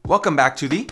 Welcome back to the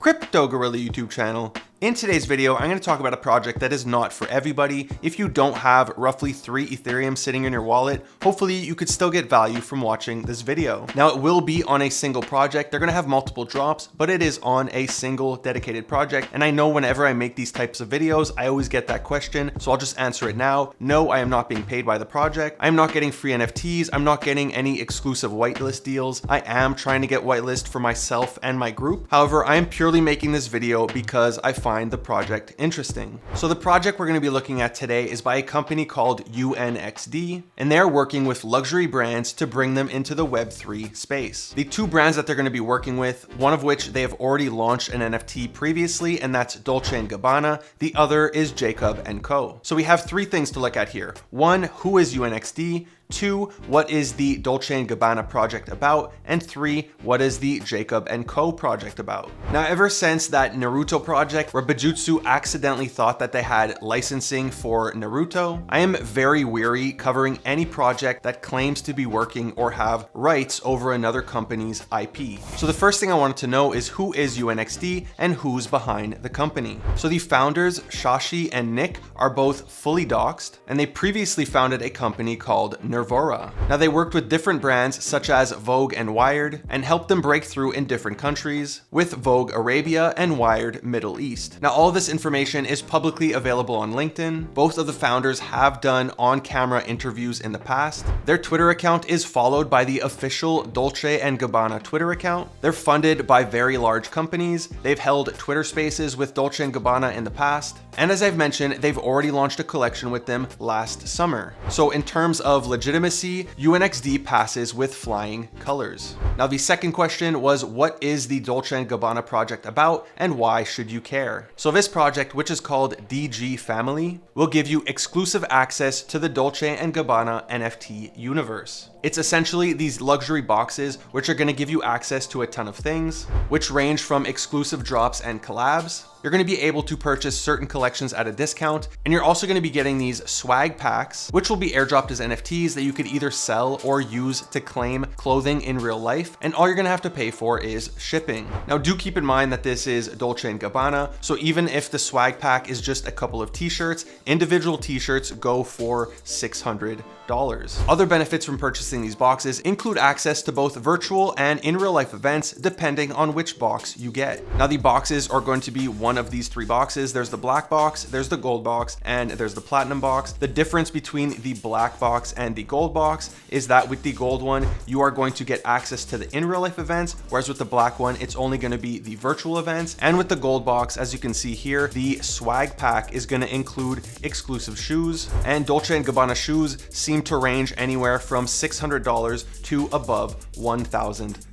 Crypto Gorilla YouTube channel. In today's video, I'm going to talk about a project that is not for everybody. If you don't have roughly 3 Ethereum sitting in your wallet, hopefully you could still get value from watching this video. Now it will be on a single project. They're going to have multiple drops, but it is on a single dedicated project. And I know whenever I make these types of videos, I always get that question. So I'll just answer it now. No, I am not being paid by the project. I'm not getting free NFTs. I'm not getting any exclusive whitelist deals. I am trying to get whitelist for myself and my group. However, I am purely making this video because I find the project interesting. So the project we're going to be looking at today is by a company called UNXD, and they're working with luxury brands to bring them into the Web3 space. The 2 brands that they're going to be working with, one of which they have already launched an NFT previously, and that's Dolce & Gabbana. The other is Jacob & Co. So we have 3 things to look at here. 1, who is UNXD? 2, what is the Dolce & Gabbana project about? And 3, what is the Jacob & Co project about? Now, ever since that Naruto project where Bujutsu accidentally thought that they had licensing for Naruto, I am very weary covering any project that claims to be working or have rights over another company's IP. So the first thing I wanted to know is who is UNXD and who's behind the company? So the founders, Shashi and Nick, are both fully doxed, and they previously founded a company called Nervora. Now they worked with different brands such as Vogue and Wired and helped them break through in different countries with Vogue Arabia and Wired Middle East. Now all of this information is publicly available on LinkedIn. Both of the founders have done on-camera interviews in the past. Their Twitter account is followed by the official Dolce & Gabbana Twitter account. They're funded by very large companies. They've held Twitter spaces with Dolce & Gabbana in the past. And as I've mentioned, they've already launched a collection with them last summer. So in terms of legitimacy, UNXD passes with flying colors. Now the second question was, what is the Dolce & Gabbana project about and why should you care? So this project, which is called DG Family, will give you exclusive access to the Dolce & Gabbana NFT universe. It's essentially these luxury boxes which are going to give you access to a ton of things, which range from exclusive drops and collabs. You're going to be able to purchase certain collections at a discount, and you're also going to be getting these swag packs, which will be airdropped as NFTs that you could either sell or use to claim clothing in real life, and all you're going to have to pay for is shipping. Now do keep in mind that this is Dolce & Gabbana, so even if the swag pack is just a couple of t-shirts, individual t-shirts go for $600. Other benefits from purchasing these boxes include access to both virtual and in real life events depending on which box you get. Now the boxes are going to be one of these 3 boxes. There's the black box, there's the gold box, and there's the platinum box. The difference between the black box and the gold box is that with the gold one, you are going to get access to the in real life events, whereas with the black one, it's only going to be the virtual events. And with the gold box, as you can see here, the swag pack is going to include exclusive shoes, and Dolce & Gabbana shoes seem to range anywhere from $600 to above $1,000.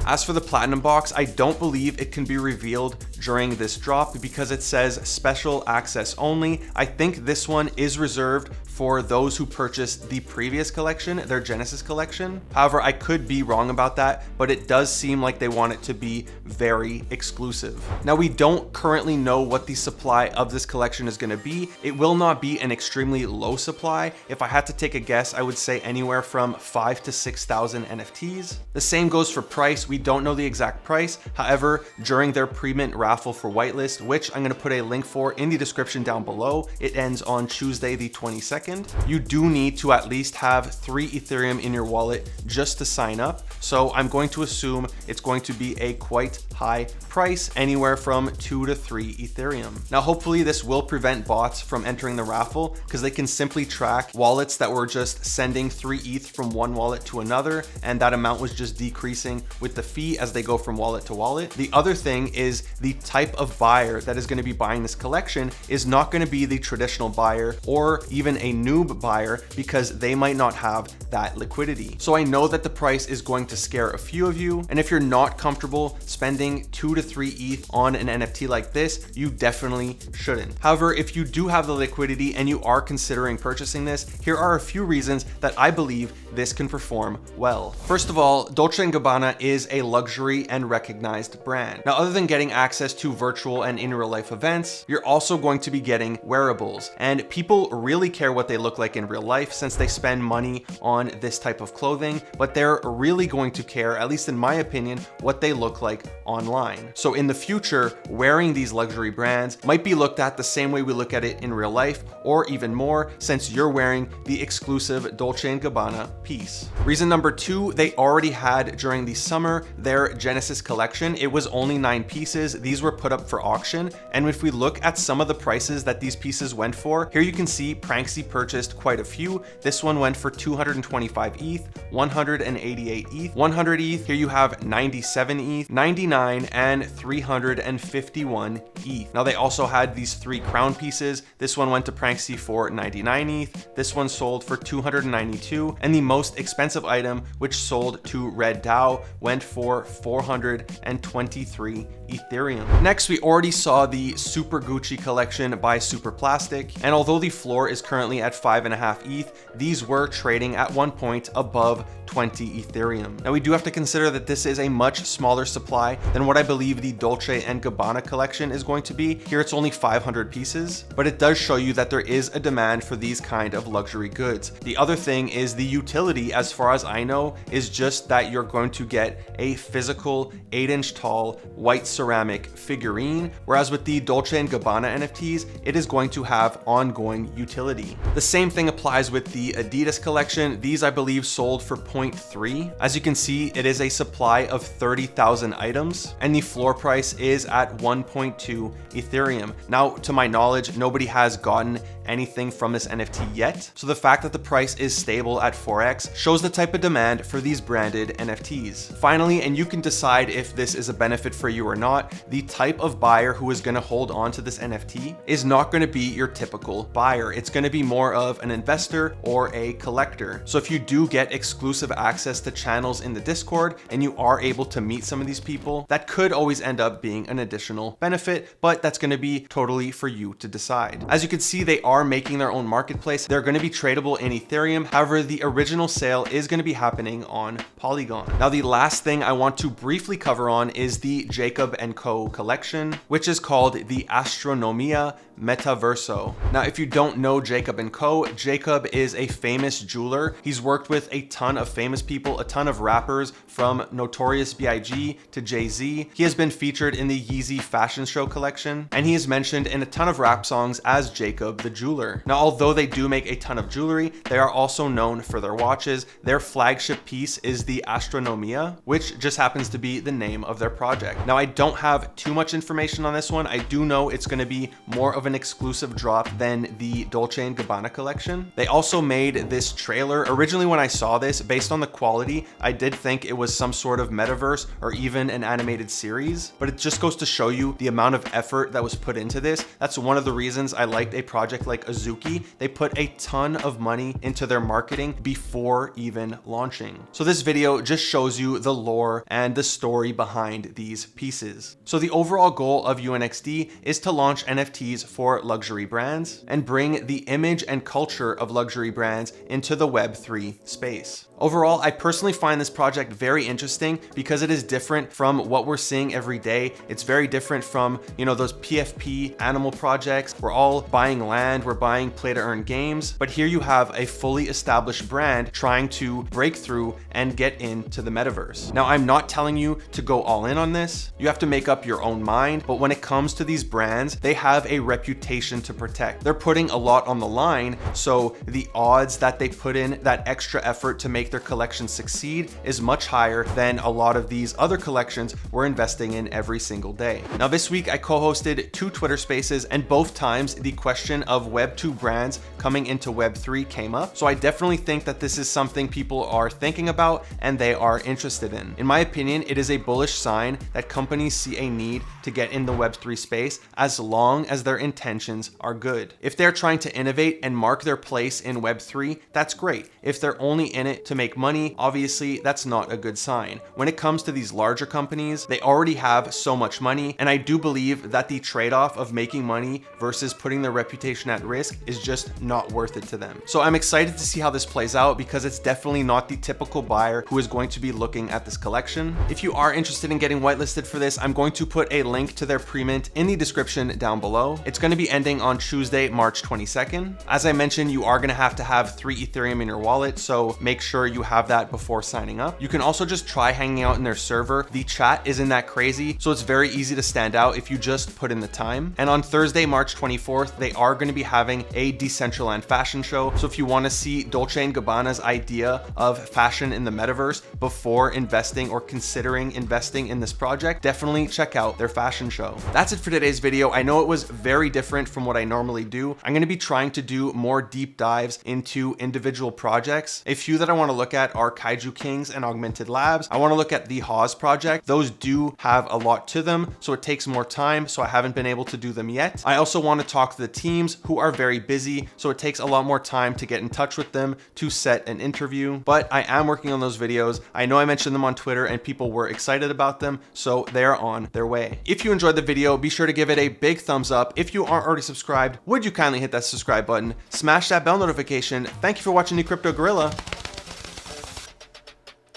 As for the platinum box, I don't believe it can be revealed during this drop because it says special access only. I think this one is reserved for those who purchased the previous collection, their Genesis collection. However, I could be wrong about that, but it does seem like they want it to be very exclusive. Now, we don't currently know what the supply of this collection is going to be. It will not be an extremely low supply. If I had to take a guess, I would say anywhere from 5,000 to 6,000 NFTs. The same goes for price. We don't know the exact price. However, during their pre-mint raffle for whitelist, which I'm going to put a link for in the description down below, it ends on Tuesday the 22nd. You do need to at least have 3 Ethereum in your wallet just to sign up. So I'm going to assume it's going to be a quite high price, anywhere from 2 to 3 Ethereum. Now, hopefully this will prevent bots from entering the raffle because they can simply track wallets that were just sending 3 ETH from one wallet to another, and that amount was just decreasing with the fee as they go from wallet to wallet. The other thing is the type of buyer that is going to be buying this collection is not going to be the traditional buyer or even a noob buyer because they might not have that liquidity. So I know that the price is going to scare a few of you, and if you're not comfortable spending 2 to 3 ETH on an NFT like this, you definitely shouldn't. However, if you do have the liquidity and you are considering purchasing this, here are a few reasons that I believe this can perform well. First of all, Dolce & Gabbana is a luxury and recognized brand. Now, other than getting access to virtual and in real life events, you're also going to be getting wearables, and people really care what what they look like in real life since they spend money on this type of clothing, but they're really going to care, at least in my opinion, what they look like online. So in the future, wearing these luxury brands might be looked at the same way we look at it in real life, or even more, since you're wearing the exclusive Dolce & Gabbana piece. Reason number 2, they already had during the summer their Genesis collection. It was only 9 pieces. These were put up for auction, and if we look at some of the prices that these pieces went for, here you can see Pranksy purchased quite a few. This one went for 225 ETH, 188 ETH, 100 ETH. Here you have 97 ETH, 99, and 351 ETH. Now they also had these 3 crown pieces. This one went to Pranksy for 99 ETH. This one sold for 292, and the most expensive item, which sold to Red DAO, went for 423 Ethereum. Next, we already saw the Super Gucci collection by Super Plastic, and although the floor is currently at 5.5 ETH, these were trading at one point above 20 Ethereum. Now we do have to consider that this is a much smaller supply than what I believe the Dolce & Gabbana collection is going to be. Here it's only 500 pieces, but it does show you that there is a demand for these kind of luxury goods. The other thing is the utility, as far as I know, is just that you're going to get a physical 8-inch tall white ceramic figurine, whereas with the Dolce & Gabbana NFTs, it is going to have ongoing utility. The same thing applies with the Adidas collection. These, I believe, sold for 0.3. As you can see, it is a supply of 30,000 items, and the floor price is at 1.2 Ethereum. Now, to my knowledge, nobody has gotten anything from this NFT yet, so the fact that the price is stable at 4x shows the type of demand for these branded NFTs. Finally, and you can decide if this is a benefit for you or not, the type of buyer who is going to hold on to this NFT is not going to be your typical buyer. It's going to be more of an investor or a collector. So if you do get exclusive access to channels in the Discord and you are able to meet some of these people, that could always end up being an additional benefit, but that's going to be totally for you to decide. As you can see, they are making their own marketplace. They're going to be tradable in Ethereum. However, the original sale is going to be happening on Polygon. Now, the last thing I want to briefly cover on is the Jacob & Co collection, which is called the Astronomia Metaverso. Now, if you don't know Jacob & Co, Jacob is a famous jeweler. He's worked with a ton of famous people, a ton of rappers, from Notorious B.I.G. to Jay-Z. He has been featured in the Yeezy fashion show collection, and he is mentioned in a ton of rap songs as Jacob the jeweler. Now, although they do make a ton of jewelry, they are also known for their watches. Their flagship piece is the Astronomia, which just happens to be the name of their project. Now, I don't have too much information on this one. I do know it's going to be more of an exclusive drop than the Dolce & Gabbana collection. They also made this trailer. Originally, when I saw this, based on the quality, I did think it was some sort of metaverse or even an animated series, but it just goes to show you the amount of effort that was put into this. That's one of the reasons I liked a project like Azuki. They put a ton of money into their marketing before even launching. So this video just shows you the lore and the story behind these pieces. So the overall goal of UNXD is to launch NFTs for luxury brands and bring the image and culture of luxury brands into the Web3 space. Overall, I personally find this project very interesting because it is different from what we're seeing every day. It's very different from, those PFP animal projects. We're all buying land, we're buying play to earn games, but here you have a fully established brand trying to break through and get into the metaverse. Now, I'm not telling you to go all in on this. You have to make up your own mind, but when it comes to these brands, they have a reputation to protect. They're putting a lot on the line, so the odds that they put in that extra effort to make their collection succeed is much higher than a lot of these other collections we're investing in every single day. Now, this week I co-hosted 2 Twitter Spaces, and both times the question of Web2 brands coming into Web3 came up. So I definitely think that this is something people are thinking about and they are interested in. In my opinion, it is a bullish sign that companies see a need to get in the Web3 space as long as their intentions are good. If they're trying to innovate and mark their place in Web3, that's great. If they're only in it to make money, obviously that's not a good sign. When it comes to these larger companies, they already have so much money, and I do believe that the trade-off of making money versus putting their reputation at risk is just not worth it to them. So I'm excited to see how this plays out because it's definitely not the typical buyer who is going to be looking at this collection. If you are interested in getting whitelisted for this, I'm going to put a link to their pre-mint in the description down below. It's going to be ending on Tuesday, March 22nd. As I mentioned, you are gonna have to have 3 Ethereum in your wallet, so make sure you have that before signing up. You can also just try hanging out in their server. The chat isn't that crazy, so it's very easy to stand out if you just put in the time. And on Thursday, March 24th, they are gonna be having a Decentraland fashion show. So if you wanna see Dolce & Gabbana's idea of fashion in the metaverse before investing or considering investing in this project, definitely check out their fashion show. That's it for today's video. I know it was very different from what I normally do. I'm gonna be trying to do more deep dives into individual projects. A few that I wanna look at are Kaiju Kings and Augmented Labs. I wanna look at the Haas project. Those do have a lot to them, so it takes more time, so I haven't been able to do them yet. I also wanna talk to the teams who are very busy, so it takes a lot more time to get in touch with them to set an interview, but I am working on those videos. I know I mentioned them on Twitter and people were excited about them, so they are on their way. If you enjoyed the video, be sure to give it a big thumbs up. If you aren't already subscribed, would you kindly hit that subscribe button, smash that bell notification. Thank you for watching the Crypto Gorilla.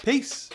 Peace.